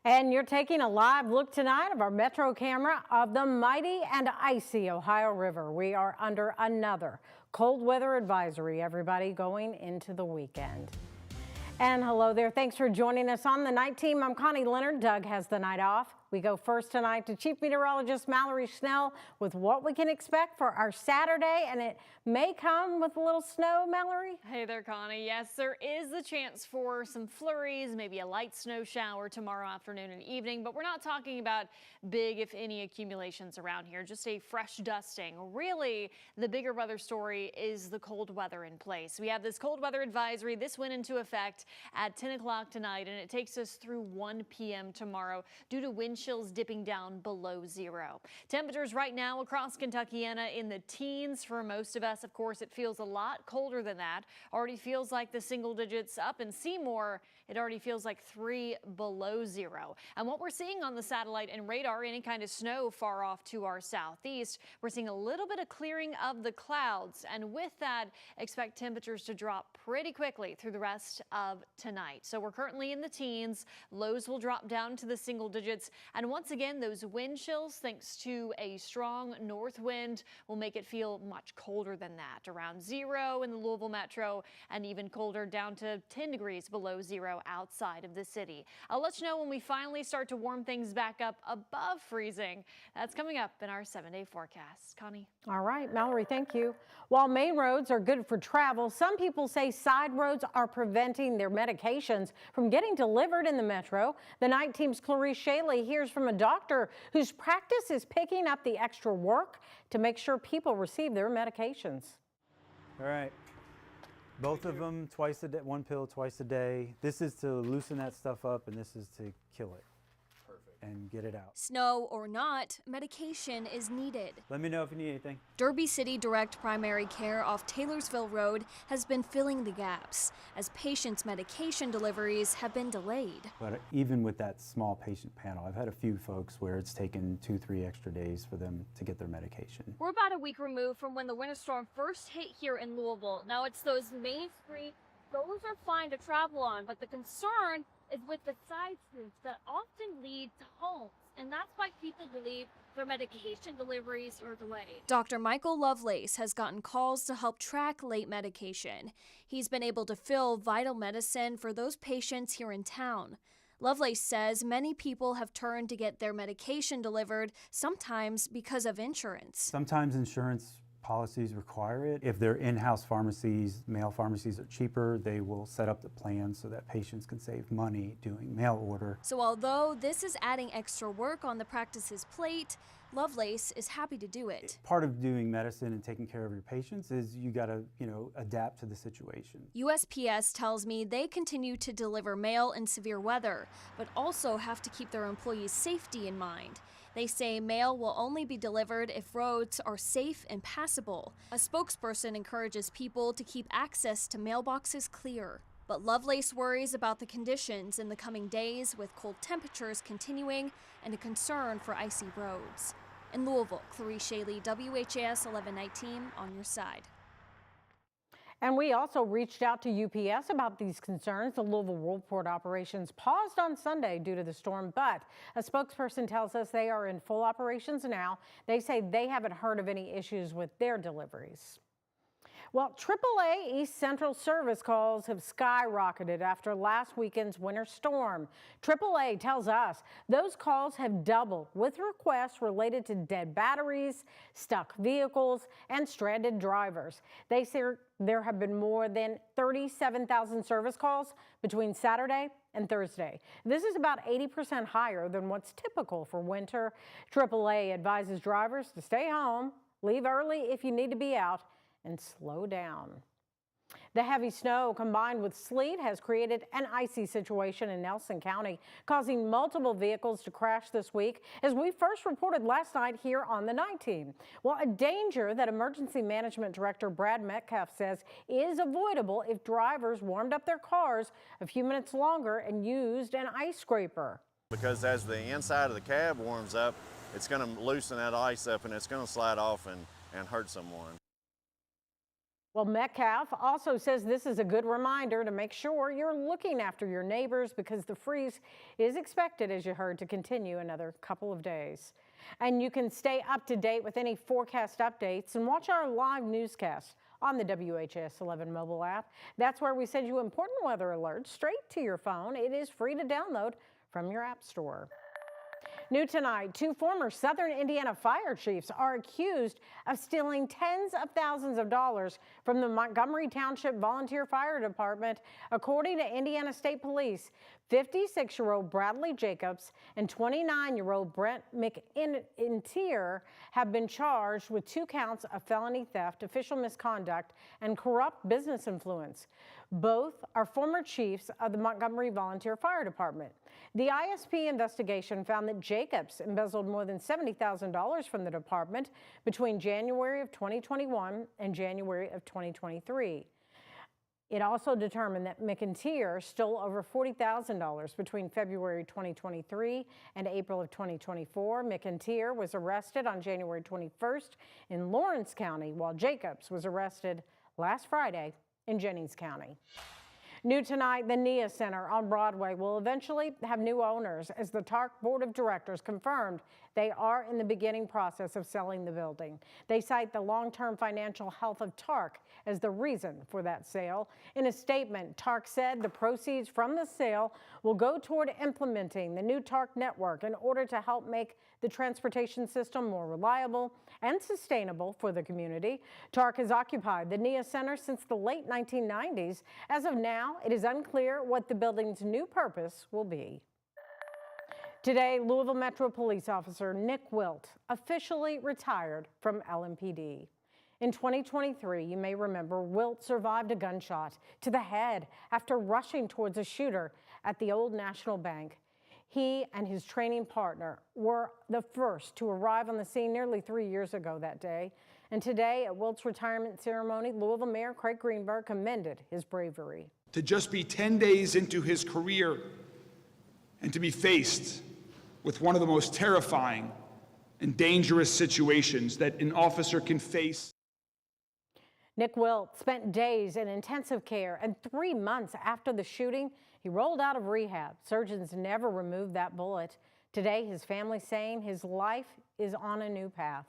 And you're taking a live look tonight of our Metro camera of the mighty and icy Ohio River. We are under another cold weather advisory, everybody, going into the weekend. And hello there. Thanks for joining us on the night team. I'm Connie Leonard. Doug has the night off. We go first tonight to Chief Meteorologist Mallory Snell with what we can expect for our Saturday, and it may come with a little snow, Mallory. Hey there, Connie. Yes, there is a chance for some flurries, maybe a light snow shower tomorrow afternoon and evening, but we're not talking about big, if any, accumulations around here, just a fresh dusting. Really, the bigger weather story is the cold weather in place. We have this cold weather advisory. This went into effect at 10 o'clock tonight, and it takes us through 1 p.m. tomorrow due to wind chills dipping down below zero. Temperatures right now across Kentuckiana in the teens for most of us. Of course, it feels a lot colder than that. Already feels like the single digits up in Seymour. It already feels like 3 below zero. And what we're seeing on the satellite and radar, any kind of snow far off to our southeast, we're seeing a little bit of clearing of the clouds. And with that, expect temperatures to drop pretty quickly through the rest of tonight. So we're currently in the teens. Lows will drop down to the single digits. And once again, those wind chills, thanks to a strong north wind, will make it feel much colder than that, around zero in the Louisville metro, and even colder down to 10 degrees below zero outside of the city. I'll let you know when we finally start to warm things back up above freezing. That's coming up in our 7-day forecast. Connie. All right, Mallory, thank you. While main roads are good for travel, some people say side roads are preventing their medications from getting delivered in the metro. The night team's Clarice Shaley hears from a doctor whose practice is picking up the extra work to make sure people receive their medications. All right. Both of them twice a day, one pill twice a day. This is to loosen that stuff up, and this is to kill it. Perfect. And get it out. Snow or not, medication is needed. Let me know if you need anything. Derby City Direct Primary Care off Taylorsville Road has been filling the gaps as patients' medication deliveries have been delayed. But even with that small patient panel, I've had a few folks where it's taken 2-3 extra days for them to get their medication. We're about a week removed from when the winter storm first hit here in Louisville. Now it's those main streets, those are fine to travel on, but the concern is with the side streets that often lead to homes. And that's why people believe their medication deliveries are delayed. Dr. Michael Lovelace has gotten calls to help track late medication. He's been able to fill vital medicine for those patients here in town. Lovelace says many people have turned to get their medication delivered, sometimes because of insurance. Sometimes insurance policies require it. If they're in-house pharmacies, mail pharmacies are cheaper, they will set up the plan so that patients can save money doing mail order. So although this is adding extra work on the practice's plate, Lovelace is happy to do it. Part of doing medicine and taking care of your patients is you gotta, adapt to the situation. USPS tells me they continue to deliver mail in severe weather, but also have to keep their employees' safety in mind. They say mail will only be delivered if roads are safe and passable. A spokesperson encourages people to keep access to mailboxes clear. But Lovelace worries about the conditions in the coming days with cold temperatures continuing and a concern for icy roads. In Louisville, Clarice Shaley, WHAS 11 night team on your side. And we also reached out to UPS about these concerns. The Louisville Worldport operations paused on Sunday due to the storm, but a spokesperson tells us they are in full operations now. They say they haven't heard of any issues with their deliveries. Well, AAA East Central service calls have skyrocketed after last weekend's winter storm. AAA tells us those calls have doubled with requests related to dead batteries, stuck vehicles, and stranded drivers. They say there have been more than 37,000 service calls between Saturday and Thursday. This is about 80% higher than what's typical for winter. AAA advises drivers to stay home, leave early if you need to be out, and slow down. The heavy snow combined with sleet has created an icy situation in Nelson County, causing multiple vehicles to crash this week, as we first reported last night here on the night team. Well, a danger that Emergency Management Director Brad Metcalf says is avoidable if drivers warmed up their cars a few minutes longer and used an ice scraper. Because as the inside of the cab warms up, it's going to loosen that ice up and it's going to slide off and hurt someone. Well, Metcalf also says this is a good reminder to make sure you're looking after your neighbors because the freeze is expected, as you heard, to continue another couple of days. And you can stay up to date with any forecast updates and watch our live newscast on the WHAS11 mobile app. That's where we send you important weather alerts straight to your phone. It is free to download from your app store. New tonight, 2 former Southern Indiana fire chiefs are accused of stealing tens of thousands of dollars from the Montgomery Township Volunteer Fire Department. According to Indiana State Police, 56-year-old Bradley Jacobs and 29-year-old Brent McIntyre have been charged with 2 counts of felony theft, official misconduct, and corrupt business influence. Both are former chiefs of the Montgomery Volunteer Fire Department. The ISP investigation found that Jacobs embezzled more than $70,000 from the department between January of 2021 and January of 2023. It also determined that McIntyre stole over $40,000 between February 2023 and April of 2024. McIntyre was arrested on January 21st in Lawrence County, while Jacobs was arrested last Friday in Jennings County. New tonight, the NIA Center on Broadway will eventually have new owners, as the TARC Board of Directors confirmed they are in the beginning process of selling the building. They cite the long-term financial health of TARC as the reason for that sale. In a statement, TARC said the proceeds from the sale will go toward implementing the new TARC network in order to help make the transportation system more reliable and sustainable for the community. TARC has occupied the NIA Center since the late 1990s. As of now, it is unclear what the building's new purpose will be. Today, Louisville Metro Police Officer Nick Wilt officially retired from LMPD. In 2023, you may remember, Wilt survived a gunshot to the head after rushing towards a shooter at the Old National Bank. He and his training partner were the first to arrive on the scene nearly 3 years ago that day. And today, at Wilt's retirement ceremony, Louisville Mayor Craig Greenberg commended his bravery. To just be 10 days into his career and to be faced with one of the most terrifying and dangerous situations that an officer can face. Nick Wilt spent days in intensive care, and 3 months after the shooting, he rolled out of rehab. Surgeons never removed that bullet. Today, his family saying his life is on a new path.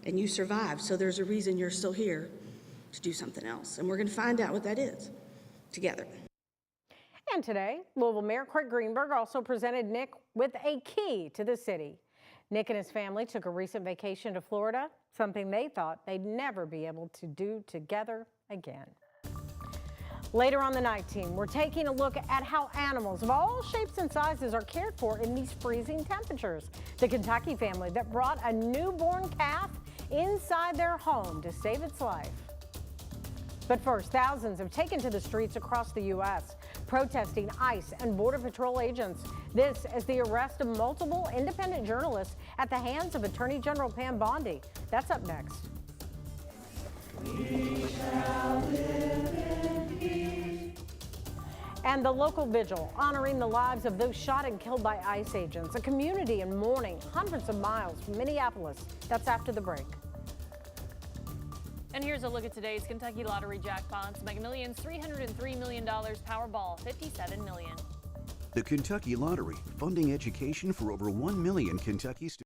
And you survived, so there's a reason you're still here to do something else. And we're going to find out what that is together. And today, Louisville Mayor Craig Greenberg also presented Nick with a key to the city. Nick and his family took a recent vacation to Florida, something they thought they'd never be able to do together again. Later on the night team, we're taking a look at how animals of all shapes and sizes are cared for in these freezing temperatures. The Kentucky family that brought a newborn calf inside their home to save its life. But first, thousands have taken to the streets across the U.S. protesting ICE and Border Patrol agents. This as the arrest of multiple independent journalists at the hands of Attorney General Pam Bondi. That's up next. We shall live in peace. And the local vigil honoring the lives of those shot and killed by ICE agents. A community in mourning hundreds of miles from Minneapolis. That's after the break. And here's a look at today's Kentucky Lottery jackpots. Mega Millions, $303 million. Powerball, $57 million. The Kentucky Lottery, funding education for over 1 million Kentucky students.